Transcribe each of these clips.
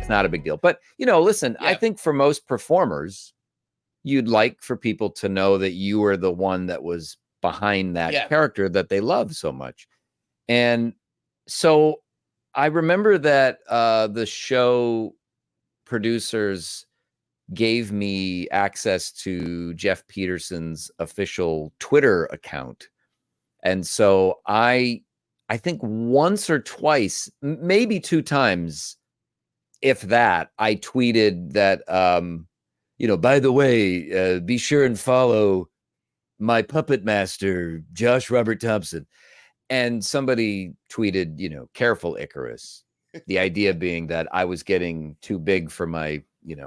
It's not a big deal. But, listen, I think for most performers, you'd like for people to know that you were the one that was behind that character that they love so much. And so I remember that the show producers gave me access to Geoff Peterson's official Twitter account. And so I think once or twice, maybe 2 times, if that, I tweeted that, by the way, be sure and follow my puppet master, Josh Robert Thompson. And somebody tweeted, careful, Icarus. The idea being that I was getting too big for my,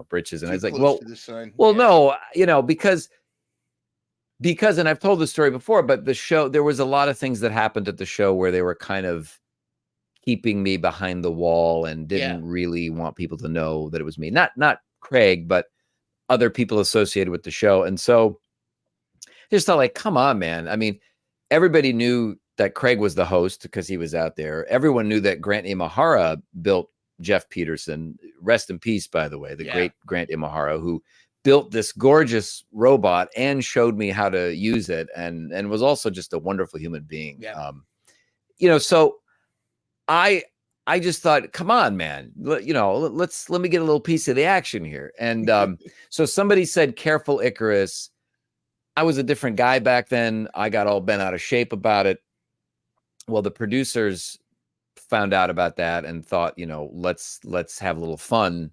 britches. And I was like, no, because, and I've told the story before, but the show, there was a lot of things that happened at the show where they were kind of keeping me behind the wall and didn't really want people to know that it was me. Not Craig, but other people associated with the show. And so just thought, like, come on, man. I mean, everybody knew that Craig was the host because he was out there. Everyone knew that Grant Imahara built Geoff Peterson. Rest in peace, by the way, the great Grant Imahara, who built this gorgeous robot and showed me how to use it, and was also just a wonderful human being. So I just thought, come on, man, let me get a little piece of the action here. And so somebody said, careful, Icarus. I was a different guy back then. I got all bent out of shape about it. Well, the producers found out about that and thought, let's have a little fun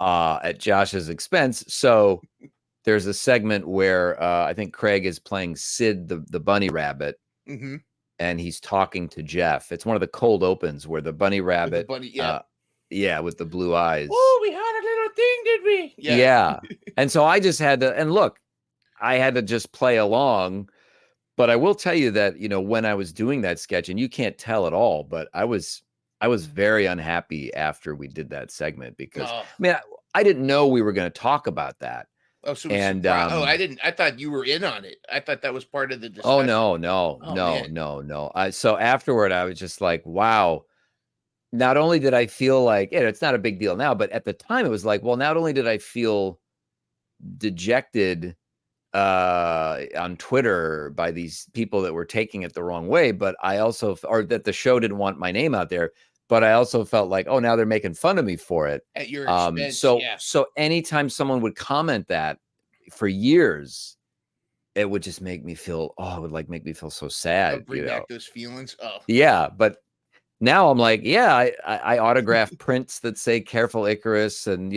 at Josh's expense. So there's a segment where I think Craig is playing Sid, the bunny rabbit, and he's talking to Geoff. It's one of the cold opens where the bunny rabbit, with the blue eyes. Oh, we had a little thing, did we? Yeah. And so I just had to, and look, I had to just play along. But I will tell you that, when I was doing that sketch, and you can't tell at all, but I was very unhappy after we did that segment because I didn't know we were going to talk about that. Oh, so I didn't. I thought you were in on it. I thought that was part of the discussion. Oh, no. So afterward, I was just like, wow. Not only did I feel like it's not a big deal now, but at the time it was like, well, not only did I feel dejected on Twitter by these people that were taking it the wrong way, but I also, or that the show didn't want my name out there, but I also felt like, oh, now they're making fun of me for it at your expense. So anytime someone would comment that for years, it would just make me feel, it would make me feel so sad. Bring back those feelings. Oh, yeah. But now I'm like, I autograph prints that say "Careful, Icarus," and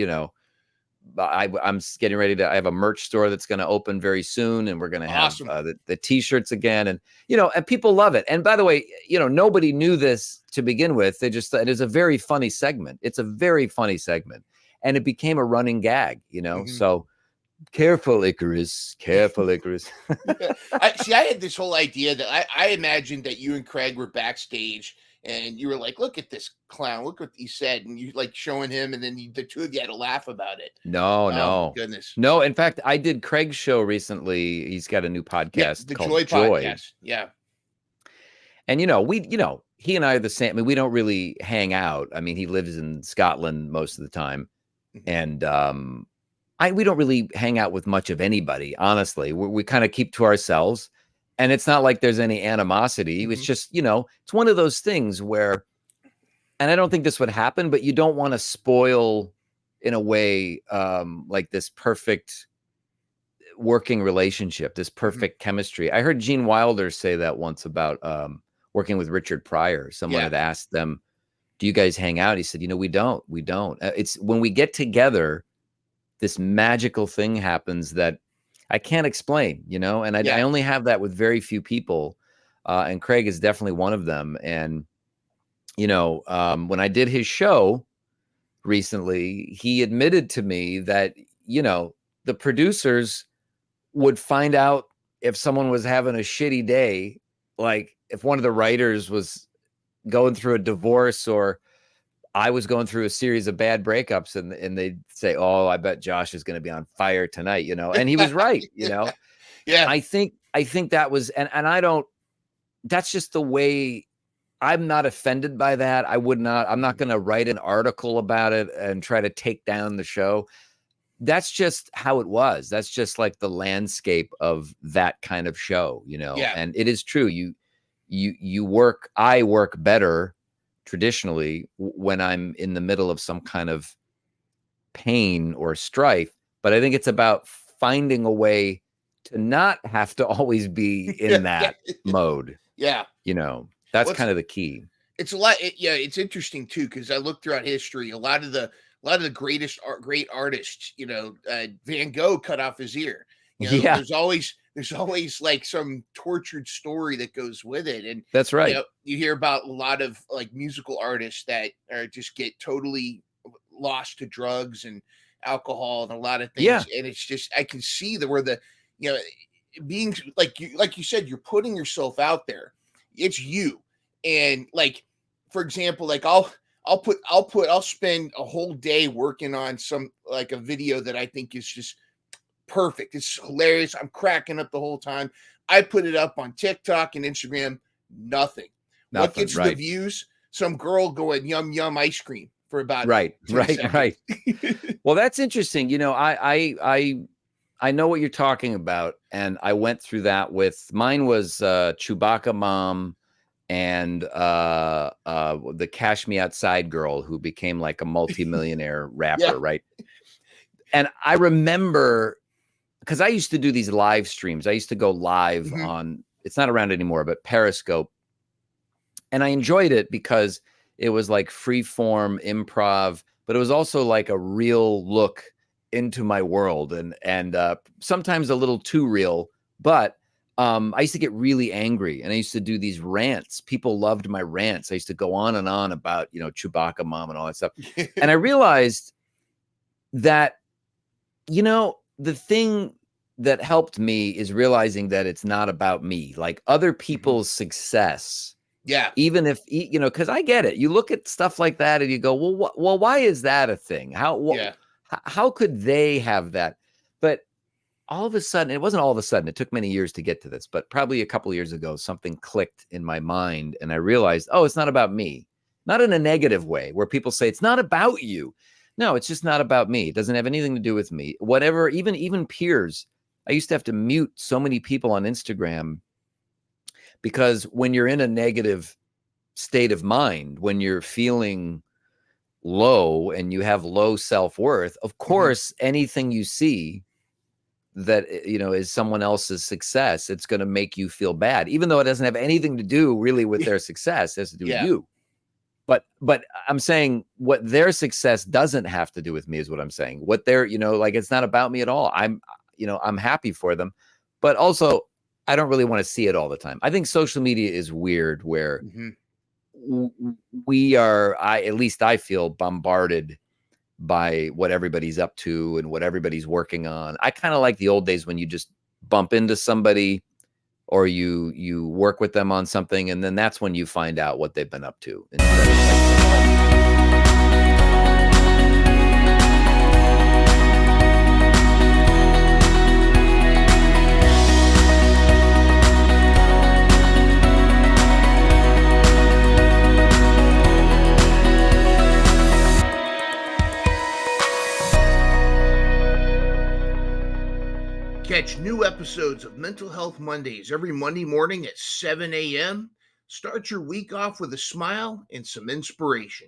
I'm getting ready to. I have a merch store that's going to open very soon, and we're going to have the T-shirts again, and and people love it. And by the way, nobody knew this to begin with. They just thought it is a very funny segment. It's a very funny segment, and it became a running gag. So careful, Icarus. Careful, Icarus. I had this whole idea that I imagined that you and Craig were backstage. And you were like, look at this clown. Look what he said. And you showing him. And then the two of you had to laugh about it. No. Goodness. No, in fact, I did Craig's show recently. He's got a new podcast called Joy Podcast. Yeah. And, he and I are the same. I mean, we don't really hang out. I mean, he lives in Scotland most of the time. And we don't really hang out with much of anybody, honestly. We kind of keep to ourselves. And it's not like there's any animosity. It's just, it's one of those things where, and I don't think this would happen, but you don't want to spoil, in a way, like this perfect working relationship, this perfect chemistry. I heard Gene Wilder say that once about working with Richard Pryor. Someone had asked them, do you guys hang out? He said, we don't. It's when we get together, this magical thing happens that I can't explain, and I only have that with very few people. And Craig is definitely one of them. And, when I did his show recently, he admitted to me that, the producers would find out if someone was having a shitty day, like if one of the writers was going through a divorce or I was going through a series of bad breakups, and they'd say, oh, I bet Josh is going to be on fire tonight, and he was right. Yeah. I think that was, and I don't, that's just the way I'm not offended by that. I'm not going to write an article about it and try to take down the show. That's just how it was. That's just like the landscape of that kind of show, Yeah. And it is true. I work better traditionally when I'm in the middle of some kind of pain or strife, but I think it's about finding a way to not have to always be in that mode. Yeah. That's kind of the key. It's a lot. It's interesting too, because I look throughout history, a lot of the great artists, Van Gogh cut off his ear. There's always like some tortured story that goes with it. And that's right. You hear about a lot of like musical artists that just get totally lost to drugs and alcohol and a lot of things. Yeah. And it's just, I can see being like you said, you're putting yourself out there. It's you. And like, for example, like I'll spend a whole day working on a video that I think is just perfect. It's hilarious. I'm cracking up the whole time. I put it up on TikTok and Instagram. Nothing. What gets the views? Some girl going yum yum ice cream for about right. Well, that's interesting. I know what you're talking about, and I went through that with mine was Chewbacca Mom and the Cash Me Outside girl who became like a multimillionaire rapper, right? And I remember, because I used to do these live streams. I used to go live on, it's not around anymore, but Periscope. And I enjoyed it because it was like free form improv, but it was also like a real look into my world and sometimes a little too real. But I used to get really angry and I used to do these rants. People loved my rants. I used to go on and on about, Chewbacca Mom and all that stuff. And I realized that, the thing that helped me is realizing that it's not about me, like other people's success. Yeah. Even if, because I get it. You look at stuff like that and you go, well, why is that a thing? How could they have that? But all of a sudden, it wasn't all of a sudden. It took many years to get to this, but probably a couple of years ago, something clicked in my mind and I realized, oh, it's not about me. Not in a negative way where people say it's not about you. No, it's just not about me. It doesn't have anything to do with me. Whatever, even peers. I used to have to mute so many people on Instagram because when you're in a negative state of mind, when you're feeling low and you have low self-worth, of course, anything you see that, is someone else's success, it's going to make you feel bad, even though it doesn't have anything to do really with their success. It has to do with you. But I'm saying what their success doesn't have to do with me is what I'm saying. What they're, like, it's not about me at all. I'm happy for them, but also I don't really want to see it all the time. I think social media is weird where we are, at least I feel bombarded by what everybody's up to and what everybody's working on. I kind of like the old days when you just bump into somebody or you work with them on something, and then that's when you find out what they've been up to. Catch new episodes of Mental Health Mondays every Monday morning at 7 a.m. Start your week off with a smile and some inspiration.